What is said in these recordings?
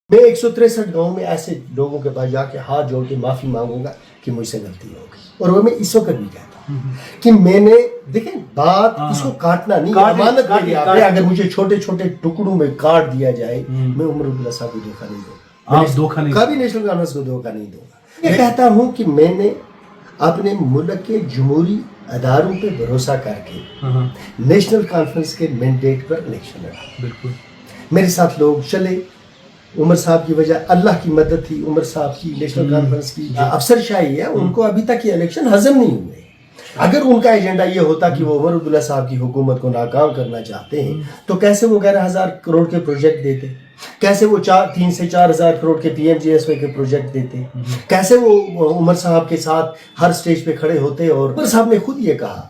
میں 163 گاؤں میں ایسے لوگوں کے پاس جا کے ہاتھ جوڑ کے معافی مانگوں گا کہ مجھ سے غلطی ہو گئی، اور وہ میں اس وقت بھی کہتا ہوں کہ میں نے دیکھیں بات اس کو کاٹنا نہیں، امانت کے لیے آپ نے اگر مجھے چھوٹے چھوٹے ٹکڑوں میں کاٹ دیا جائے میں عمر عبداللہ صاحب کو دھوکہ نہیں دوں گا، کبھی نیشنل کانفرنس کو دھوکہ نہیں دوں گا۔ میں کہتا ہوں کہ میں نے اپنے ملک کے جمہوری اداروں پہ بھروسہ کر کے نیشنل کانفرنس کے مینڈیٹ پر الیکشن لڑا، بالکل میرے ساتھ لوگ چلے، عمر صاحب کی وجہ اللہ کی مدد تھی، عمر صاحب کی نیشنل کانفرنس کی افسر شاہی ہے، ان کو ابھی تک یہ الیکشن ہضم نہیں ہوئے۔ اگر ان کا ایجنڈا یہ ہوتا کہ وہ عمر عبداللہ صاحب کی حکومت کو ناکام کرنا چاہتے ہیں تو کیسے وہ 11,000 کروڑ کے پروجیکٹ دیتے، کیسے وہ 3 سے 4,000 کروڑ کے P M G S Y کے پروجیکٹ دیتے، کیسے وہ عمر صاحب کے ساتھ ہر سٹیج پہ کھڑے ہوتے۔ اور عمر صاحب نے خود یہ کہا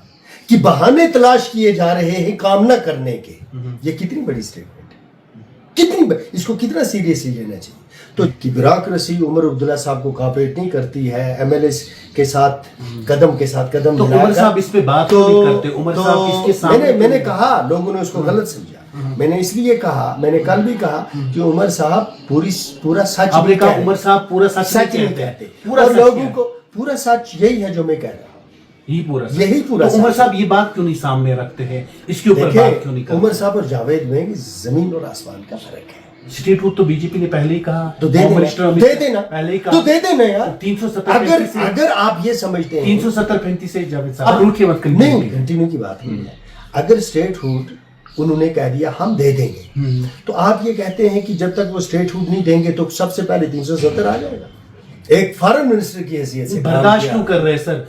کہ بہانے تلاش کیے جا رہے ہیں کام نہ کرنے کے، یہ کتنی بڑی اسٹیٹمنٹ ہے، اس کو کتنا سیریسلی لینا چاہیے۔ تو بیوروکریسی عمر عبداللہ صاحب کو کاپریٹ نہیں کرتی ہے، ایم ایل ایس کے ساتھ قدم قدم تو عمر صاحب اس پہ بات نہیں کرتے، عمر صاحب اس کے سامنے میں نے کہا لوگوں نے اس کو غلط سمجھا، میں نے اس لیے کہا، میں نے کل بھی کہا کہ عمر صاحب پورا سچ آپ نے کہا عمر صاحب پورا سچ نہیں کہتے، اور لوگوں کو پورا سچ یہی ہے جو میں کہہ رہا ہوں، یہی پورا تو عمر صاحب یہ بات کیوں نہیں سامنے رکھتے ہیں، اس کے اوپر بات کیوں نہیں کرتے؟ عمر صاحب اور جاوید میں زمین اور آسمان کا فرق ہے۔ اسٹیٹ روٹ تو بی جے پی نے پہلے ہی کہا، تو دے دینا پہلے ہی کہا، تو دے دینا یار۔ 370 اگر آپ یہ سمجھتے ہیں 370-35 سے جاوید صاحب روٹ کی مت کریں، نہیں کنٹینیو کی بات نہیں ہے، اگر اسٹیٹ ہوڈ انہوں نے کہہ دیا ہم دے دیں گے تو آپ یہ کہتے ہیں کہ جب تک وہ اسٹیٹ ہوڈ نہیں دیں گے تو سب سے پہلے 370 آ جائے گا۔ ایک فارن منسٹر کی حیثیت سے برداشت کیوں کر رہے ہیں سر؟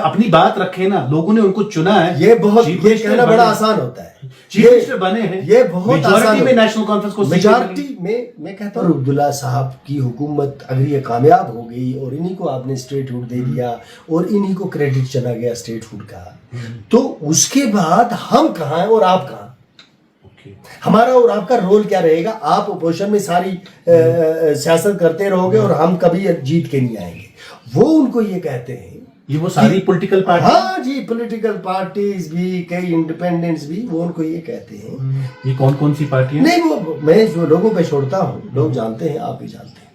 اپنی بات رکھے نا، لوگوں نے ان کو چنا ہے، یہ کہنا بڑا آسان ہوتا ہے، چیف منسٹر بنے ہیں، یہ بہت آسان میں نیشنل کانفرنس کو میجارٹی میں کہتا ہوں عبداللہ صاحب کی حکومت اگر یہ کامیاب ہو گئی اور انہی کو آپ نے اسٹیٹ ہوڈ دے دیا اور انہی کو کریڈٹ چلا گیا اسٹیٹ ہوڈ کا، تو اس کے بعد ہم کہاں ہیں اور آپ کہاں؟ ہمارا اور آپ کا رول کیا رہے گا؟ آپ اپوزیشن میں ساری سیاست کرتے رہو گے اور ہم کبھی جیت کے نہیں آئیں گے۔ وہ ان کو یہ کہتے ہیں، یہ وہ ساری پولیٹیکل پارٹی، ہاں جی پولیٹیکل پارٹیز بھی، کئی انڈیپینڈنٹس بھی، وہ ان کو یہ کہتے ہیں۔ یہ کون سی پارٹی ہے؟ نہیں وہ میں جو لوگوں پہ چھوڑتا ہوں، لوگ جانتے ہیں، آپ بھی جانتے ہیں،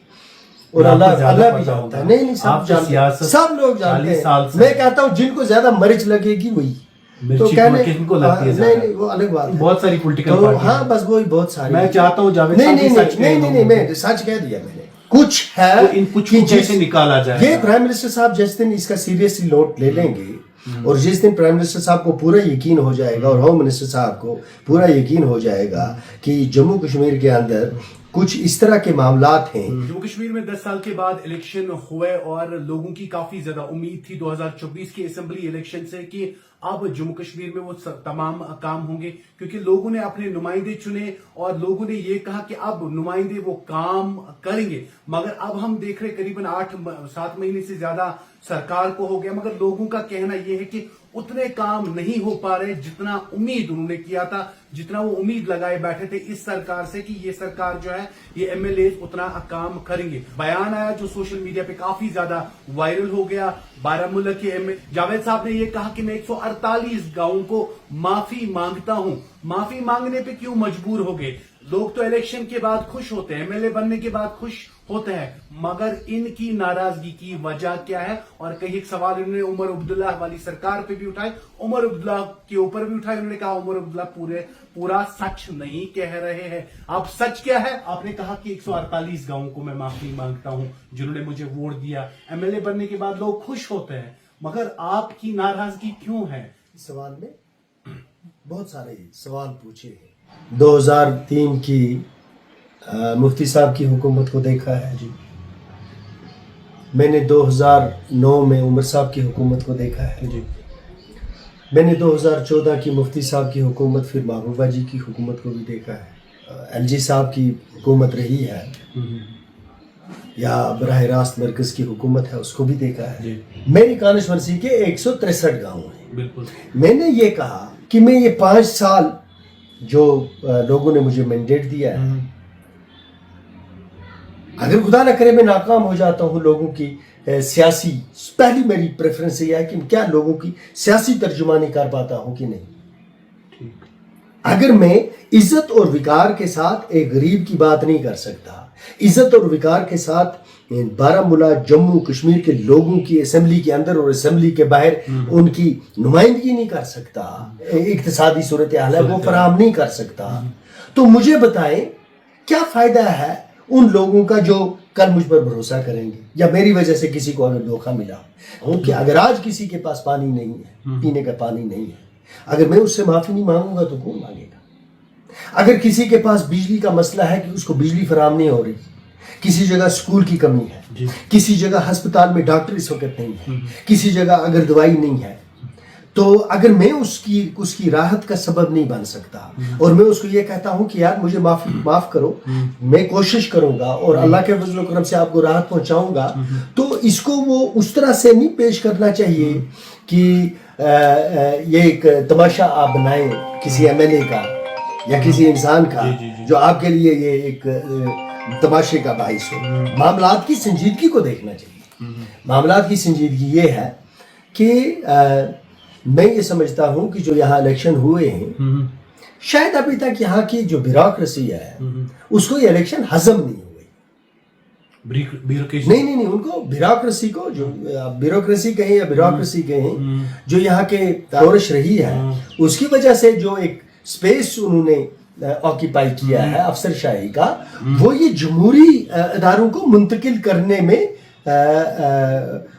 اور اللہ بھی جانتا ہے، نہیں سب جانتے ہیں، سب لوگ جانتے ہیں۔ میں کہتا ہوں جن کو زیادہ مرچ لگے گی وہی تو کہنے نہیں وہ الگ بات ہے، بہت ساری پولیٹیکل پارٹی، ہاں بس وہی بہت ساری۔ میں چاہتا ہوں جاوید نہیں میں سچ کہہ دیا میں نے، کچھ ہے ان کچھ کو کیسے نکالا جائے۔ یہ پرائم منسٹر صاحب جس دن اس کا سیریسلی نوٹ لے لیں گے اور جس دن پرائم منسٹر صاحب کو پورا یقین ہو جائے گا اور ہوم منسٹر صاحب کو پورا یقین ہو جائے گا کہ جموں کشمیر کے اندر کچھ اس طرح کے معاملات ہیں۔ جموں کشمیر میں 10 سال کے بعد الیکشن ہوئے اور لوگوں کی کافی زیادہ امید تھی 2024 کی اسمبلی الیکشن سے کہ اب جموں کشمیر میں وہ تمام کام ہوں گے، کیونکہ لوگوں نے اپنے نمائندے چنے اور لوگوں نے یہ کہا کہ اب نمائندے وہ کام کریں گے، مگر اب ہم دیکھ رہے قریباً 8-7 مہینے سے زیادہ سرکار کو ہو گیا، مگر لوگوں کا کہنا یہ ہے کہ اتنے کام نہیں ہو پا رہے جتنا امید انہوں نے کیا تھا، جتنا وہ امید لگائے بیٹھے تھے اس سرکار سے کہ یہ سرکار جو ہے یہ ایم ایل ایز اتنا کام کریں گے۔ بیان آیا جو سوشل میڈیا پہ کافی زیادہ وائرل ہو گیا، بارہمولہ کے جاوید صاحب نے یہ کہا کہ میں 148 گاؤں کو معافی مانگتا ہوں۔ معافی مانگنے پہ کیوں مجبور ہو گئے؟ لوگ تو الیکشن کے بعد خوش ہوتے ہیں، ایم ایل اے بننے کے بعد خوش ہوتے ہیں، مگر ان کی ناراضگی کی وجہ کیا ہے؟ اور کئی ایک سوال انہوں نے عمر عبداللہ والی سرکار پہ بھی اٹھائے، عمر عبداللہ کے اوپر بھی اٹھائے۔ انہوں نے کہا عمر عبداللہ پورا سچ نہیں کہہ رہے ہیں۔ اب سچ کیا ہے؟ آپ نے کہا کہ 148 گاؤں کو میں معافی مانگتا ہوں جنہوں نے مجھے ووٹ دیا، ایم ایل اے بننے کے بعد لوگ خوش ہوتے ہیں، مگر آپ کی ناراضگی کیوں ہے؟ اس سوال میں بہت سارے سوال پوچھے ہیں۔ 2003 کی مفتی صاحب کی حکومت کو دیکھا ہے جی، میں نے 2009 میں عمر صاحب کی حکومت کو دیکھا ہے جی، میں نے 2014 کی مفتی صاحب کی حکومت پھر محبوبہ جی کی حکومت کو بھی دیکھا ہے، ایل جی صاحب کی حکومت رہی ہے یا براہ راست مرکز کی حکومت ہے اس کو بھی دیکھا ہے۔ میری کانسٹیچوئنسی کے 163 گاؤں ہیں۔ میں نے یہ کہا کہ میں یہ 5 سال جو لوگوں نے مجھے مینڈیٹ دیا ہے، اگر خدا نہ کرے میں ناکام ہو جاتا ہوں لوگوں کی سیاسی، پہلی میری پریفرنس یہ ہے کہ کیا لوگوں کی سیاسی ترجمانی کر پاتا ہوں کہ نہیں، اگر میں عزت اور وقار کے ساتھ ایک غریب کی بات نہیں کر سکتا، عزت اور وقار کے ساتھ بارہمولہ جموں کشمیر کے لوگوں کی اسمبلی کے اندر اور اسمبلی کے باہر ان کی نمائندگی نہیں کر سکتا، اقتصادی صورتحال ہے وہ فراہم نہیں کر سکتا، تو مجھے بتائیں کیا فائدہ ہے ان لوگوں کا جو کل مجھ پر بھروسہ کریں گے، یا میری وجہ سے کسی کو اگر دھوکہ ملا ہو کہ اگر آج کسی کے پاس پانی نہیں ہے، پینے کا پانی نہیں ہے، اگر میں اس سے معافی نہیں مانگوں گا تو کون مانگے گا؟ اگر کسی کے پاس بجلی کا مسئلہ ہے کہ اس کو بجلی فراہم نہیں ہو رہی، کسی جگہ سکول کی کمی ہے، کسی جگہ ہسپتال میں ڈاکٹر اس وقت نہیں ہے، کسی جگہ اگر دوائی نہیں ہے، تو اگر میں اس کی راحت کا سبب نہیں بن سکتا اور میں اس کو یہ کہتا ہوں کہ یار مجھے معاف کرو، میں کوشش کروں گا اور اللہ کے فضل و کرم سے آپ کو راحت پہنچاؤں گا، تو اس کو وہ اس طرح سے نہیں پیش کرنا چاہیے کہ یہ ایک تماشا آپ بنائیں کسی ایم ایل اے کا یا کسی انسان کا جو آپ کے لیے یہ ایک تماشے کا باعث ہو۔ معاملات کی سنجیدگی کو دیکھنا چاہیے۔ معاملات کی سنجیدگی یہ ہے کہ میں یہ سمجھتا ہوں کہ جو یہاں الیکشن ہوئے ہیں، شاید ابھی تک یہاں کی جو بیوروکریسی ہے اس کو یہ الیکشن ہضم نہیں ہوئی۔ نہیں ان کو بیوروکریسی کو، جو بیوروکریسی کہیں یا بیوروکریسی کہیں، جو یہاں کے تورش رہی ہے اس کی وجہ سے جو ایک سپیس انہوں نے آکیپائی کیا ہے افسر شاہی کا، وہ یہ جمہوری اداروں کو منتقل کرنے میں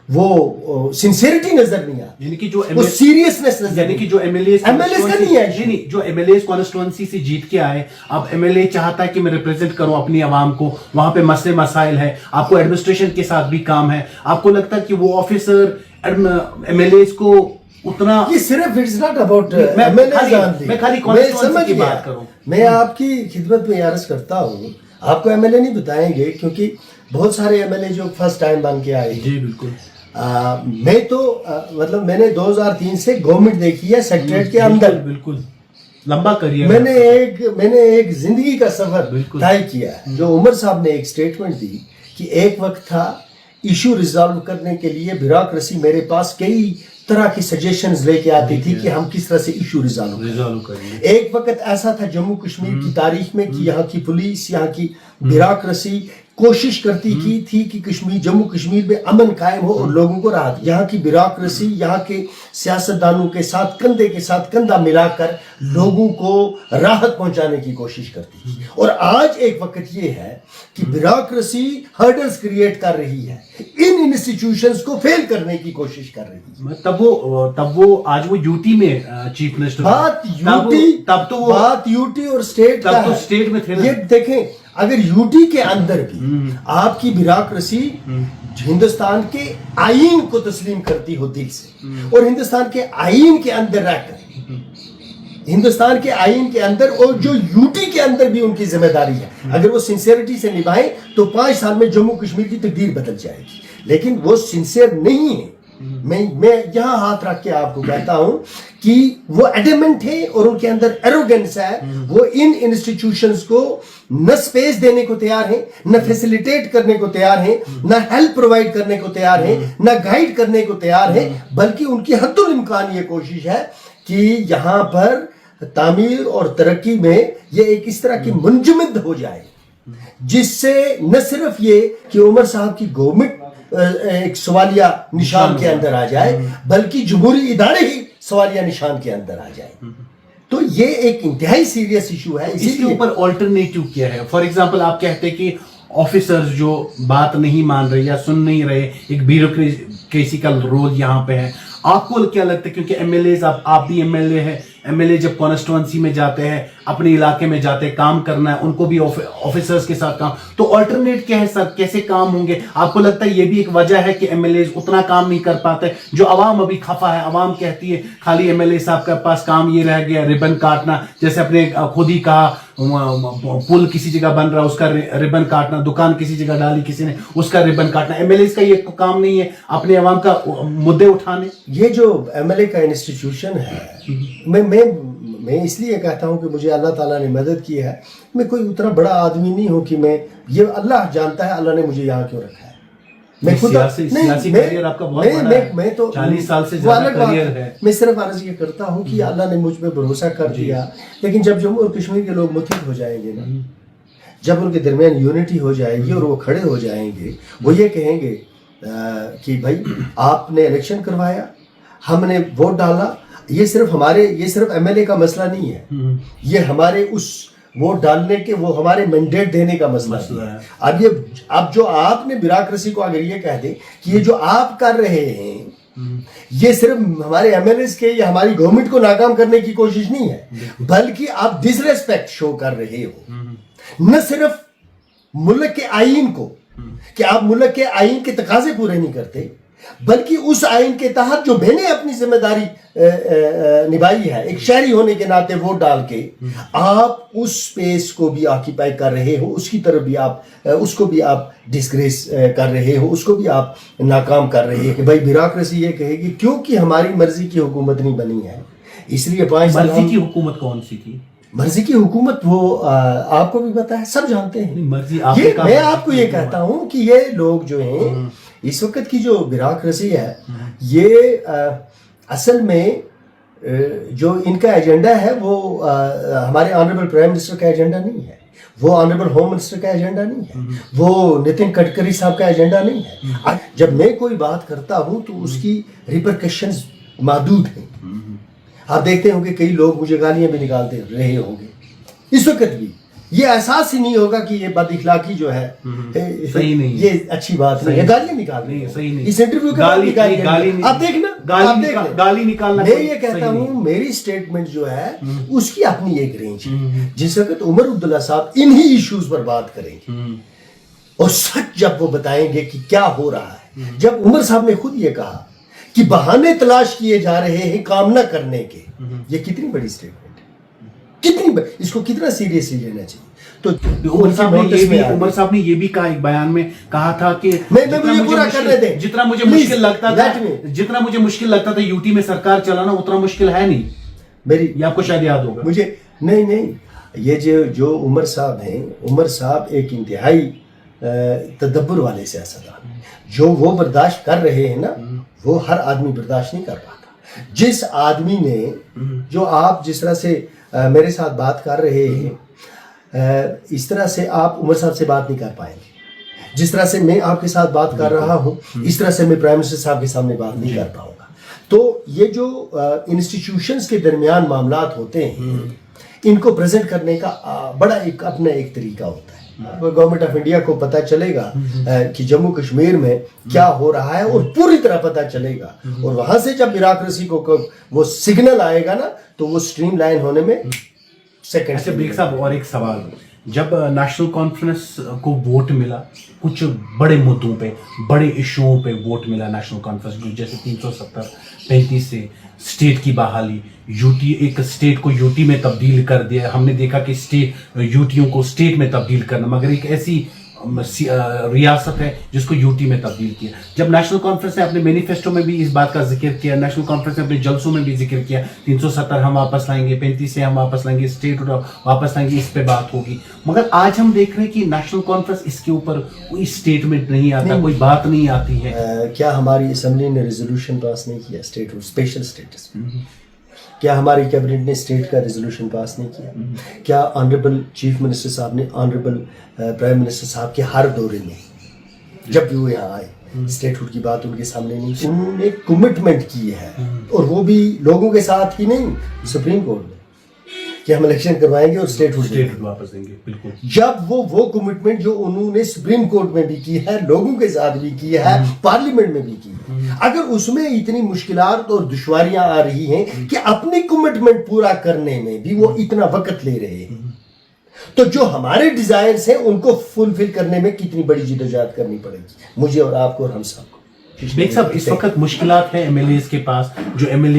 وہ سنسیئرٹی نظر نہیں آتی، یعنی کہ جو وہ سیریسنس نظر، یعنی کہ جو ایم ایل اے کا نہیں ہے، جو ایم ایل اے کانسٹیٹوئنسی سے جیت کے آئے، اب ایم ایل اے چاہتا ہے کہ میں ریپرزینٹ کروں اپنی عوام کو، وہاں پہ مسئلے مسائل ہے، آپ کو ایڈمنسٹریشن کے ساتھ بھی کام ہے، آپ کو لگتا ہے کہ وہ آفیسر ایم ایل اے کو اتنا، یہ صرف اٹس ناٹ اباؤٹ میں خالی کانسٹیٹوئنسی کی بات کروں، میں آپ کی خدمت میں عرض کرتا ہوں، آپ کو ایم ایل اے نہیں بتائیں گے کیونکہ بہت سارے ایم ایل اے جو فرسٹ ٹائم بن کے آئے، جی بالکل، میں تو مطلب میں نے 2003 سے گورنمنٹ دیکھی ہے سیکٹریٹ کے اندر، بالکل لمبا کریئر، میں نے ایک زندگی کا سفر طے کیا ہے۔ جو عمر صاحب نے ایک سٹیٹمنٹ دی کہ ایک وقت تھا ایشو ریزالو کرنے کے لیے بیوروکریسی میرے پاس کئی طرح کی سجیشنز لے کے آتی تھی کہ ہم کس طرح سے ایشو ریزالو کریں۔ ایک وقت ایسا تھا جموں کشمیر کی تاریخ میں کہ یہاں کی پولیس، یہاں کی بیوروکریسی کوشش کرتی کی تھی کہ جموں کشمیر میں امن قائم ہو اور لوگوں کو راحت۔ یہاں کی بیوروکریسی یہاں کے سیاستدانوں کے ساتھ کندھے کے ساتھ کندھا ملا کر لوگوں کو راحت پہنچانے کی کوشش کرتی تھی، اور آج ایک وقت یہ ہے کہ بیوروکریسی ہرڈلز کریٹ کر رہی ہے، ان انسٹیٹیوشنز کو فیل کرنے کی کوشش کر رہی ہے۔ تب وہ آج وہ یوٹی میں چیف منسٹر، بات یوٹی اور اسٹیٹ کا ہے، اسٹیٹ میں تھے۔ یہ دیکھیں اگر یوٹی کے اندر بھی آپ کی بیوروکریسی ہندوستان کے آئین کو تسلیم کرتی ہو دل سے، اور ہندوستان کے آئین کے اندر رہ کر، ہندوستان کے آئین کے اندر، اور جو یوٹی کے اندر بھی ان کی ذمہ داری ہے، اگر وہ سنسیئرٹی سے نبھائیں تو 5 سال میں جموں کشمیر کی تقدیر بدل جائے گی، لیکن وہ سنسیئر نہیں ہے۔ میں یہاں ہاتھ رکھ کے آپ کو کہتا ہوں کہ وہ ایڈیمنٹ ہے اور ان کے اندر ایروگنس ہے، وہ ان انسٹیٹیوشنز کو نہ سپیس دینے کو تیار ہیں، نہ فیسیلیٹیٹ کرنے کو تیار ہیں، نہ ہیلپ پرووائڈ کرنے کو تیار ہیں، نہ گائیڈ کرنے کو تیار ہیں، بلکہ ان کی حد الامکان یہ کوشش ہے کہ یہاں پر تعمیر اور ترقی میں یہ ایک اس طرح کی منجمد ہو جائے جس سے نہ صرف یہ کہ عمر صاحب کی گورنمنٹ ایک سوالیہ نشان کے اندر آ جائے، بلکہ جمہوری ادارے ہی سوالیہ نشان کے اندر آ جائے۔ تو یہ ایک انتہائی سیریس ایشو ہے، اس کے اوپر آلٹرنیٹیو کیا ہے؟ فار ایگزامپل آپ کہتے کہ آفیسرز جو بات نہیں مان رہے یا سن نہیں رہے، ایک بیوروکریسی کا رول یہاں پہ ہے، آپ کو کیا لگتا ہے؟ کیونکہ ایم ایل اے، آپ بھی ایم ایل اے ہیں، ایم ایل اے جب کانسٹیٹوئنسی میں جاتے ہیں، اپنے علاقے میں جاتے ہیں، کام کرنا ہے، ان کو بھی آفیسرز کے ساتھ کام، تو آلٹرنیٹ کیا ہے سر؟ کیسے کام ہوں گے؟ آپ کو لگتا ہے یہ بھی ایک وجہ ہے کہ ایم ایل اے اتنا کام نہیں کر پاتے؟ جو عوام ابھی خفا ہے، عوام کہتی ہے خالی ایم ایل اے صاحب کے پاس کام یہ رہ گیا ربن کاٹنا، جیسے اپنے خود ہی کہا پل کسی جگہ بن رہا اس کا ربن کاٹنا، دکان کسی جگہ ڈالی کسی نے اس کا ربن کاٹنا، ایم ایل اے کا یہ کام نہیں ہے اپنے عوام کا مدعے اٹھانے؟ یہ جو ایم ایل اے کا انسٹیٹیوشن ہے، میں اس لیے کہتا ہوں کہ مجھے اللہ تعالیٰ نے مدد کی ہے، میں کوئی اتنا بڑا آدمی نہیں ہوں کہ میں، یہ اللہ جانتا ہے اللہ نے مجھے یہاں کیوں رکھا ہے، میں خود سیاسی کیریئر آپ کا بہت بڑا ہے، میں تو 40 سال سے زیادہ کیریئر ہے۔ میں صرف عرض یہ کرتا ہوں کہ اللہ نے مجھ پہ بھروسہ کر دیا، لیکن جب جموں اور کشمیر کے لوگ متحد ہو جائیں گے نا، جب ان کے درمیان یونٹی ہو جائے گی اور وہ کھڑے ہو جائیں گے، وہ یہ کہیں گے کہ بھائی آپ نے الیکشن کروایا، ہم نے ووٹ ڈالا، یہ صرف ایم ایل اے کا مسئلہ نہیں ہے، یہ ہمارے اس ووٹ ڈالنے کے، وہ ہمارے مینڈیٹ دینے کا مسئلہ ہے۔ اب جو آپ نے بیوروکریسی کو اگر یہ کہہ دیں کہ یہ جو آپ کر رہے ہیں یہ صرف ہمارے ایم ایل ایز کے یا ہماری گورنمنٹ کو ناکام کرنے کی کوشش نہیں ہے، بلکہ آپ ڈس ریسپیکٹ شو کر رہے ہو نہ صرف ملک کے آئین کو، کہ آپ ملک کے آئین کے تقاضے پورے نہیں کرتے، بلکہ اس آئین کے تحت جو میں نے اپنی ذمہ داری نبھائی ہے ایک شہری ہونے کے ناطے ووٹ ڈال کے، آپ اس سپیس کو بھی آکیپائی کر رہے ہو، اس کی طرف بھی آپ اس کو بھی آپ ڈسگریس کر رہے ہو، اس کو بھی آپ ناکام کر رہے ہیں کہ بھائی بیوروکریسی یہ کہے گی کیونکہ ہماری مرضی کی حکومت نہیں بنی ہے، اس لیے 5 سال مرضی کی حکومت کون سی تھی؟ مرضی کی حکومت وہ آپ کو بھی پتا ہے، سب جانتے ہیں۔ مرضی میں آپ کو یہ کہتا ہوں کہ یہ لوگ جو ہیں اس وقت کی جو بیوروکریسی ہے، یہ اصل میں جو ان کا ایجنڈا ہے وہ ہمارے آنریبل پرائم منسٹر کا ایجنڈا نہیں ہے، وہ آنریبل ہوم منسٹر کا ایجنڈا نہیں ہے، وہ نتن گڈکری صاحب کا ایجنڈا نہیں ہے۔ جب میں کوئی بات کرتا ہوں تو اس کی ریپرکشنز محدود ہیں۔ آپ دیکھتے ہوں کہ کئی لوگ مجھے گالیاں بھی نکالتے رہے ہوں گے، اس وقت بھی یہ احساس ہی نہیں ہوگا کہ یہ بد اخلاقی جو ہے صحیح نہیں، یہ اچھی بات نہیں ہے، گالیاں نکالنا صحیح نہیں، اس انٹرویو کے بعد آپ دیکھنا، گالی نکالنا، میں یہ کہتا ہوں میری سٹیٹمنٹ جو ہے اس کی اپنی ایک رینج ہے۔ جس وقت عمر عبداللہ صاحب انہی ایشوز پر بات کریں گے اور سچ جب وہ بتائیں گے کہ کیا ہو رہا ہے، جب عمر صاحب نے خود یہ کہا کہ بہانے تلاش کیے جا رہے ہیں کام نہ کرنے کے، یہ کتنی بڑی سٹیٹمنٹ ہے، اس کو کتنا سیریسلی لینا چاہیے۔ تو عمر صاحب نے یہ بھی کہا ایک بیان میں کہا تھا کہ جتنا مجھے مشکل لگتا تھا یوٹی میں سرکار چلانا اتنا مشکل ہے نہیں میری، یہ آپ کو شاید یاد ہوگا۔ مجھے نہیں، یہ جو عمر صاحب ہیں، عمر صاحب ایک انتہائی تدبر والے سیاستدان ہیں، جو وہ برداشت کر رہے ہیں نا وہ ہر آدمی برداشت نہیں کر پاتا۔ جس آدمی نے، جو آپ جس طرح سے میرے ساتھ بات کر رہے ہیں اس طرح سے آپ عمر صاحب سے بات نہیں کر پائیں گے، جس طرح سے میں آپ کے ساتھ بات کر رہا ہوں اس طرح سے میں پرائم منسٹر صاحب کے سامنے بات نہیں کر پاؤں گا۔ تو یہ جو انسٹیٹیوشنز کے درمیان معاملات ہوتے ہیں ان کو پریزنٹ کرنے کا بڑا اپنا ایک طریقہ ہوتا ہے۔ گورنمنٹ آف انڈیا کو پتہ چلے گا کہ جموں کشمیر میں کیا ہو رہا ہے اور پوری طرح پتہ چلے گا، اور وہاں سے جب بیوروکریسی کو وہ سگنل آئے گا نا تو وہ سٹریم لائن ہونے میں سیکنڈ۔ اچھا بریک صاحب، اور ایک سوال، جب نیشنل کانفرنس کو ووٹ ملا کچھ بڑے مدعوں پہ، بڑے ایشوؤں پہ ووٹ ملا نیشنل کانفرنس، جیسے 370-35 سے اسٹیٹ کی بحالی، یوٹی، ایک اسٹیٹ کو یوٹی میں تبدیل کر دیا، ہم نے دیکھا کہ یوٹیوں کو اسٹیٹ میں تبدیل کرنا، مگر ایک ایسی ریاست ہے جس کو یوٹی میں تبدیل کیا۔ جب نیشنل کانفرنس نے اپنے مینیفیسٹو میں بھی اس بات کا ذکر کیا، نیشنل کانفرنس نے اپنے جلسوں میں بھی ذکر کیا 370 ہم واپس لائیں گے، 35 سے ہم واپس لائیں گے، اسٹیٹ واپس لائیں گے، اس پہ بات ہوگی، مگر آج ہم دیکھ رہے ہیں کہ نیشنل کانفرنس اس کے اوپر کوئی اسٹیٹمنٹ نہیں آتا، کوئی بات نہیں آتی ہے۔ کیا ہماری اسمبلی نے ریزولوشن پاس نہیں کیا اسٹیٹ اسپیشل اسٹیٹس؟ کیا ہماری کیبنٹ نے اسٹیٹ کا ریزولوشن پاس نہیں کیا؟ کیا آنریبل چیف منسٹر صاحب نے آنریبل پرائم منسٹر صاحب کے ہر دورے میں جب بھی وہ یہاں آئے اسٹیٹ ہوڈ کی بات ان کے سامنے نہیں کی؟ انہوں نے کمٹمنٹ کی ہے، اور وہ بھی لوگوں کے ساتھ ہی نہیں، سپریم کورٹ میں، کہ ہم الیکشن کروائیں گے اور اسٹیٹ ہوڈ واپس دیں گے۔ بالکل، جب وہ کمٹمنٹ جو انہوں نے سپریم کورٹ میں بھی کی ہے، لوگوں کے ساتھ بھی کی ہے، پارلیمنٹ میں بھی کی ہے، اگر اس میں اتنی مشکلات اور دشواریاں آ رہی ہیں کہ اپنی کمٹمنٹ پورا کرنے میں بھی وہ اتنا وقت لے رہے ہیں، تو جو ہمارے ڈیزائرز ہیں ان کو فلفل کرنے میں کتنی بڑی جدوجہد کرنی پڑے گی مجھے اور آپ کو اور ہم سب کو۔ بیگ صاحب، اس وقت مشکلات ہیں ایم ایل ایز کے پاس، جو ایم ایل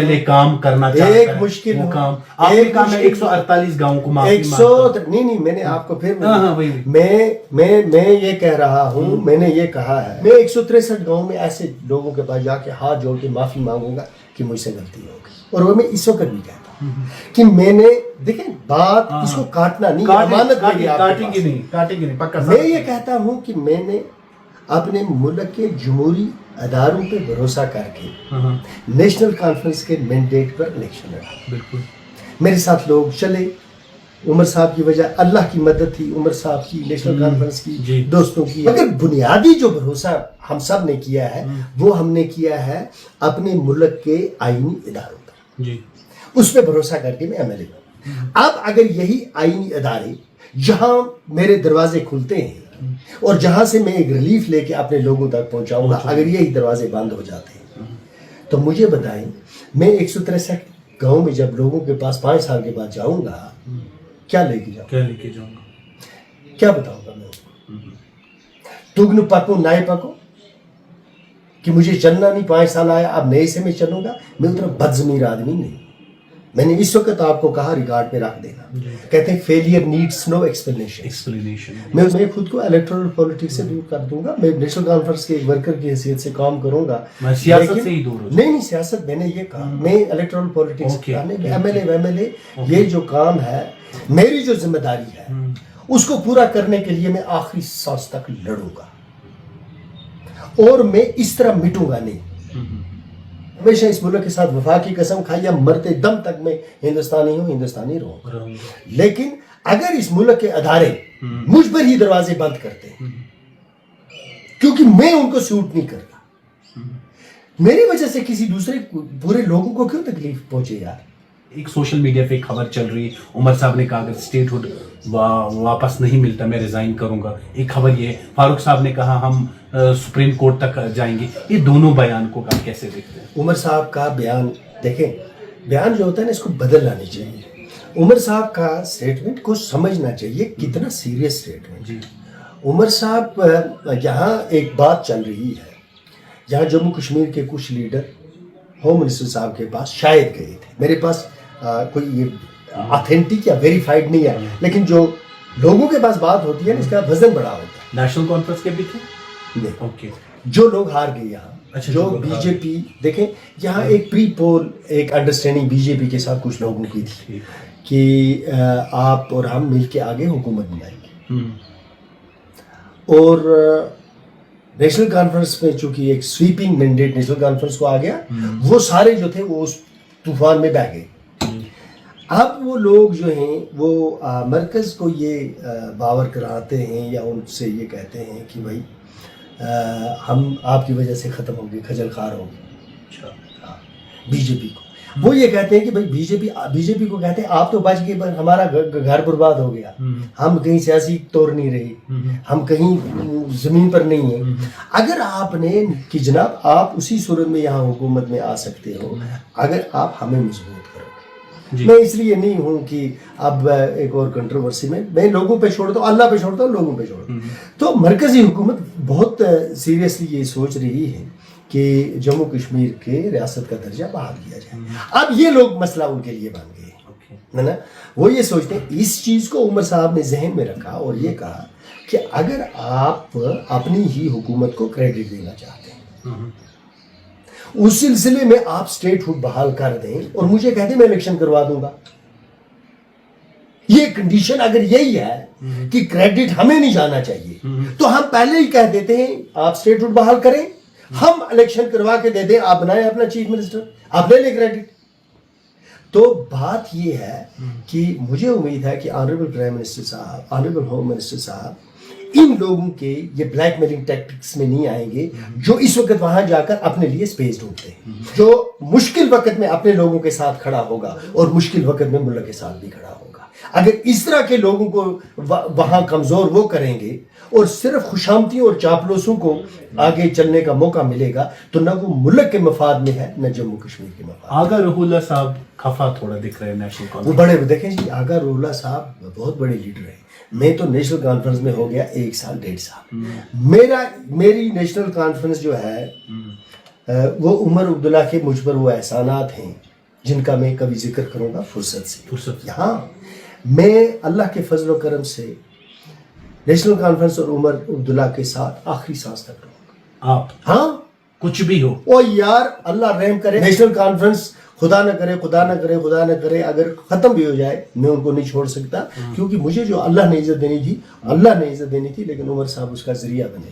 اے کام کرنا چاہتا ہے، ایک مشکل وہ کام آپ نے کہا میں 148 گاؤں کو معافی مانگتا ہوں۔ نہیں، میں نے آپ کو پھر میں یہ کہہ رہا ہوں، میں نے یہ کہا ہے میں 163 گاؤں میں ایسے لوگوں کے پاس جا کے ہاتھ جوڑ کے معافی مانگوں گا کہ مجھ سے غلطی ہو گئی، اور وہ میں اس وقت بھی کہتا ہوں کہ میں نے، دیکھیں بات اس کو کاٹنا نہیں، امانت کاٹیں گے نہیں، پکا۔ میں یہ کہتا ہوں کہ میں نے اپنے ملک کے جمہوری اداروں پہ بھروسہ کر کے نیشنل کانفرنس کے مینڈیٹ پر الیکشن لڑا. بالکل میرے ساتھ لوگ چلے. عمر صاحب کی وجہ اللہ کی مدد تھی, عمر صاحب کی, نیشنل کانفرنس کی, دوستوں کی. مگر بنیادی جو بھروسہ ہم سب نے کیا ہے وہ ہم نے کیا ہے اپنے ملک کے آئینی اداروں پر. جی اس پہ بھروسہ کر کے میں ایم ایل اے بنا. اب اگر یہی آئینی ادارے جہاں میرے دروازے کھلتے ہیں اور جہاں سے میں ایک ریلیف لے کے اپنے لوگوں تک پہنچاؤں گا, اگر یہی دروازے بند ہو جاتے ہیں تو مجھے بتائیں میں 163 گاؤں میں جب لوگوں کے پاس 5 سال کے بعد جاؤں گا کیا لے کے جاؤں گا, کیا بتاؤں گا میں تگن پکو نئے پکو کہ مجھے چلنا نہیں, 5 سال آیا اب نئے سے میں چلوں گا. میں اتنا بدضمیر آدمی نہیں. میں نے اس وقت آپ کو کہا ریکارڈ پہ رکھ دینا. کہتے ہیں فیلئر نیڈس نو ایکسپلینیشن. میں خود کو الیکٹورل پالیٹکس سے دور کر دوں گا. میں نیشنل کانفرنس کے ایک ورکر کی حیثیت سے کام کروں گا. سیاست سے ہی دور ہو. نہیں سیاست میں نے یہ کہا میں electoral politics M L A یہ جو کام ہے میری جو ذمہ داری ہے اس کو پورا کرنے کے لیے میں آخری سانس تک لڑوں گا اور میں اس طرح مٹوں گا نہیں. ہمیشہ اس ملک کے ساتھ وفا کی قسم کھائی یا مرتے دم تک میں ہندوستانی ہوں, ہندوستانی رہوں گا. لیکن اگر اس ملک کے ادارے مجھ پر ہی دروازے بند کرتے ہیں کیونکہ میں ان کو سوٹ نہیں کرتا, میری وجہ سے کسی دوسرے پورے لوگوں کو کیوں تکلیف پہنچے یار. ایک سوشل میڈیا پہ ایک خبر چل رہی ہے, عمر صاحب نے کہا اگر اسٹیٹ ہوڈ واپس نہیں ملتا میں ریزائن کروں گا. ایک خبر یہ ہے فاروق صاحب نے کہا ہم سپریم کورٹ تک جائیں گے. یہ دونوں بیان کو آپ کیسے دیکھتے ہیں؟ عمر صاحب کا بیان دیکھیں, بیان جو ہوتا ہے نا اس کو بدل لانا چاہیے. عمر صاحب کا سٹیٹمنٹ کو سمجھنا چاہیے کتنا سیریس سٹیٹمنٹ. عمر صاحب یہاں ایک بات چل رہی ہے, یہاں جموں کشمیر کے کچھ لیڈر ہوم منسٹر صاحب کے پاس شاید گئے تھے. میرے پاس کوئی یہ آتھینٹک یا ویریفائڈ نہیں ہے, لیکن جو لوگوں کے پاس بات ہوتی ہے نا اس کا وزن بڑا ہوتا ہے. نیشنل کانفرنس کے بھی تھے نہیں, جو لوگ ہار گئے یہاں, جو بی جے پی دیکھیں یہاں ایک پری پول ایک انڈرسٹینڈنگ بی جے پی کے ساتھ کچھ لوگوں کی تھی کہ آپ اور ہم مل کے آگے حکومت بنائیں گے. اور نیشنل کانفرنس میں چونکہ ایک سویپنگ مینڈیٹ نیشنل کانفرنس کو آ گیا, وہ سارے جو تھے وہ اس طوفان میں بہ گئے. اب وہ لوگ جو ہیں وہ مرکز کو یہ باور کراتے ہیں یا ان سے یہ کہتے ہیں کہ بھائی ہم آپ کی وجہ سے ختم ہوں گے, خجل خوار ہوں گے. بی جے پی کو وہ یہ کہتے ہیں کہ بھائی بی جے پی کو کہتے ہیں آپ تو بچ گئے پر ہمارا گھر برباد ہو گیا, ہم کہیں سیاسی طور نہیں رہے, ہم کہیں زمین پر نہیں ہیں. اگر آپ نے کہ جناب آپ اسی صورت میں یہاں حکومت میں آ سکتے ہو اگر آپ ہمیں مضبوط کرو گے. میں اس لیے نہیں ہوں کہ اب ایک اور کنٹروورسی میں لوگوں پہ چھوڑتا ہوں, اللہ پہ چھوڑتا ہوں, لوگوں پہ چھوڑتا ہوں. تو مرکزی حکومت بہت سیریسلی یہ سوچ رہی ہے کہ جموں کشمیر کے ریاست کا درجہ بحال کیا جائے. اب یہ لوگ مسئلہ ان کے لیے بن گئے ہے نا. وہ یہ سوچتے ہیں, اس چیز کو عمر صاحب نے ذہن میں رکھا اور یہ کہا کہ اگر آپ اپنی ہی حکومت کو کریڈٹ دینا چاہتے ہیں اس سلسلے میں آپ اسٹیٹ ہوڈ بحال کر دیں اور مجھے کہتے میں الیکشن کروا دوں گا. یہ کنڈیشن اگر یہی ہے کہ کریڈٹ ہمیں نہیں جانا چاہیے تو ہم پہلے ہی کہہ دیتے ہیں آپ اسٹیٹ ہوڈ بحال کریں, ہم الیکشن کروا کے دے دیں, آپ بنائیں اپنا چیف منسٹر, آپ لے لیں کریڈٹ. تو بات یہ ہے کہ مجھے امید ہے کہ آنریبل پرائم منسٹر صاحب, آنریبل ہوم منسٹر صاحب ان لوگوں کے یہ بلیک میلنگ ٹیکٹکس میں نہیں آئیں گے جو اس وقت وہاں جا کر اپنے لیے سپیس ڈھونڈتے ہیں. جو مشکل وقت میں اپنے لوگوں کے ساتھ کھڑا ہوگا اور مشکل وقت میں ملک کے ساتھ بھی کھڑا ہوگا. اگر اس طرح کے لوگوں کو وہاں کمزور وہ کریں گے اور صرف خوشامدیوں اور چاپلوسوں کو آگے چلنے کا موقع ملے گا تو نہ وہ ملک کے مفاد میں ہے نہ جموں کشمیر کے مفاد. آغا روح اللہ صاحب خفا تھوڑا دکھ رہے ہیں نیشنل کانفرنس. وہ بڑے دیکھیں جی, آغا روح اللہ صاحب بہت بڑے لیڈر ہیں. میں تو نیشنل کانفرنس میں ہو گیا 1 سال 1.5 سال. میری نیشنل کانفرنس جو ہے وہ عمر عبداللہ کے مجھ پر وہ احسانات ہیں جن کا میں کبھی ذکر کروں گا فرصت سے. یہاں میں اللہ کے فضل و کرم سے نیشنل کانفرنس اور عمر عبداللہ کے ساتھ آخری سانس تک رہوں گا. آپ ہاں کچھ بھی ہو او یار اللہ رحم کرے, نیشنل کانفرنس خدا نہ کرے خدا نہ کرے خدا نہ کرے اگر ختم بھی ہو جائے میں ان کو نہیں چھوڑ سکتا, کیونکہ مجھے جو اللہ نے عزت دینی تھی لیکن عمر صاحب اس کا ذریعہ بنے.